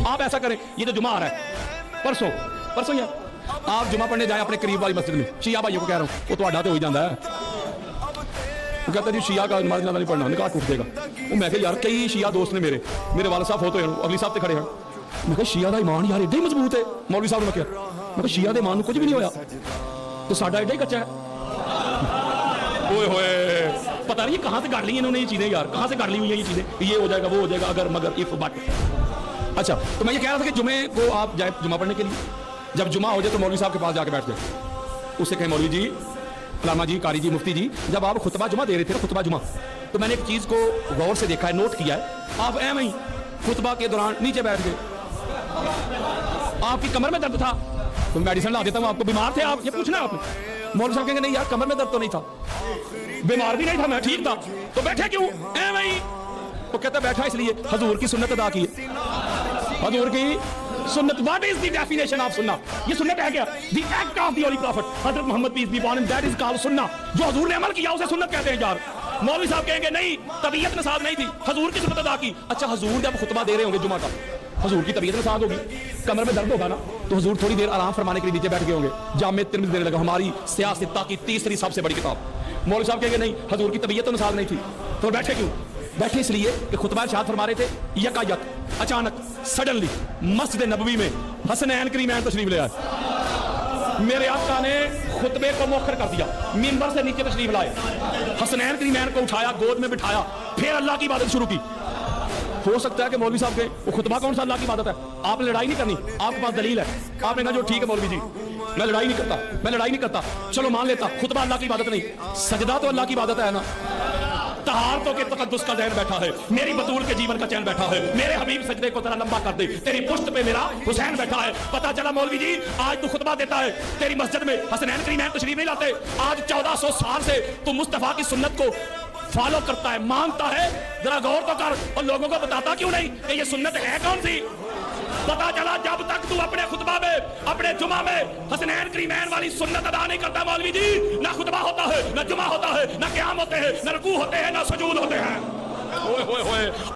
آپ ایسا کریں, یہ تو جمعہ آ رہا ہے پرسوں یا آپ جمعہ پڑھنے جائیں اپنے قریب والی مسجد میں. شیعہ بھائیوں کو کہہ رہا ہوں, وہ تو آڈا تو ہو ہی جاتا ہے. وہ کہتا ہے جی شیعہ کا نماز نہیں پڑھنا, نکاح ٹوٹ دے گا. وہ میں کہ یار کئی شیعہ دوست نے میرے والد صاحب ہوتے ہیں, اگلی صاحب تے کھڑے ہیں. میں کہ شیعہ دا ایمان یار ایڈا ہی مضبوط ہے. مولوی صاحب نے کہا میں کہ شیعہ دے ایمان کچھ بھی نہیں ہویا تو ساڈا ایڈا ہی کچا ہے. اوئے ہوئے پتہ نہیں کہاں سے گاڑ لی انہوں نے یہ چیزیں یار, کہاں سے گاڑ لی ہوئی ہیں یہ چیزیں, یہ ہو جائے گا وہ ہو جائے گا اگر مگر اف بٹ. اچھا تو میں یہ کہہ رہا تھا کہ جمعے کو آپ جائیں جمعہ پڑھنے کے لیے, جب جمعہ ہو جائے تو مولوی صاحب کے پاس جا کے بیٹھ جائیں. اس سے کہیں مولوی جی, علامہ جی, قاری جی, مفتی جی, جب آپ خطبہ جمعہ دے رہے تھے خطبہ جمعہ, تو میں نے ایک چیز کو غور سے دیکھا ہے, نوٹ کیا ہے. آپ ایم ہی خطبہ کے دوران نیچے بیٹھ گئے, آپ کی کمر میں درد تھا تو میڈیسن لا دیتا ہوں آپ کو. بیمار تھے آپ, یہ پوچھنا آپ نے. مولوی صاحب کہیں گے نہیں یار کمر میں درد تو نہیں تھا, بیمار بھی نہیں تھا, میں ٹھیک تھا, تو بیٹھے کیوں ایم ہی. وہ کہتا بیٹھا اس لیے حضور کی سنت ادا کی ہے. حضور کی سنت, what is the definition of سننا؟ یہ سنت ہے کیا؟ the act of the holy prophet حضرت محمد peace be upon him, that is called سننا. جو حضور نے عمل کیا اسے سنت کہتے ہیں یار. مولوی صاحب کہیں گے نہیں طبیعت نساز نہیں تھی, حضور کی سنت ادا کی. اچھا حضور جب خطبہ دے رہے ہوں گے جمعہ کا, حضور کی طبیعت نساز ہوگی, کمر میں درد ہوگا نا, تو حضور تھوڑی دیر آرام فرمانے کے لیے نیچے بیٹھ گئے ہوں گے. جامع ترمذی دینے لگا ہماری سیاستہ کی تیسری سب سے بڑی کتاب. مولوی صاحب کہیں گے نہیں حضور کی طبیعت تو نساز نہیں تھی, تو بیٹھے کیوں؟ بیٹھے اس لیے کہ خطبہ ارشاد فرما رہے تھے, یکایک اچانک سڈنلی مسجد نبوی میں حسنین کریمین تشریف لے آئے. میرے آقا نے خطبے کو مؤخر کر دیا, منبر سے نیچے تشریف لائے, حسنین کریمین کو اٹھایا, گود میں بٹھایا, پھر اللہ کی عبادت شروع کی. ہو سکتا ہے کہ مولوی صاحب کے وہ خطبہ کون سا اللہ کی عبادت ہے؟ آپ نے لڑائی نہیں کرنی, آپ کے پاس دلیل ہے. آپ نے کہا جو ٹھیک ہے مولوی جی میں لڑائی نہیں کرتا, چلو مان لیتا خطبہ اللہ کی عبادت نہیں, سجدہ تو اللہ کی عبادت ہے نا. طہارتوں کے تقدس کا ذہن بیٹھا ہے, میری بطول کے جیون کا چین بیٹھا ہے, میرے حبیب سجدے کو ذرا لمبا کر دے, تیری پشت پہ میرا حسین بیٹھا ہے. پتا چلا مولوی جی آج تو خطبہ دیتا ہے, تیری مسجد میں حسنین کریمین تشریف نہیں لاتے, آج 1400 سال سے تو مصطفیٰ کی سنت کو فالو کرتا ہے, مانتا ہے. ذرا غور تو کر, اور لوگوں کو بتاتا کیوں نہیں کہ یہ سنت ہے کون سی. پتا چلا جب تک تو اپنے خطبہ میں اپنے جمعہ میں حسنین کریمین والی سنت ادا نہیں کرتا مولوی جی, نہ خطبہ ہوتا ہے, نہ جمعہ ہوتا ہے, نہ قیام ہوتے ہیں, نہ رکوع ہوتے ہیں, نہ سجود ہوتے ہیں.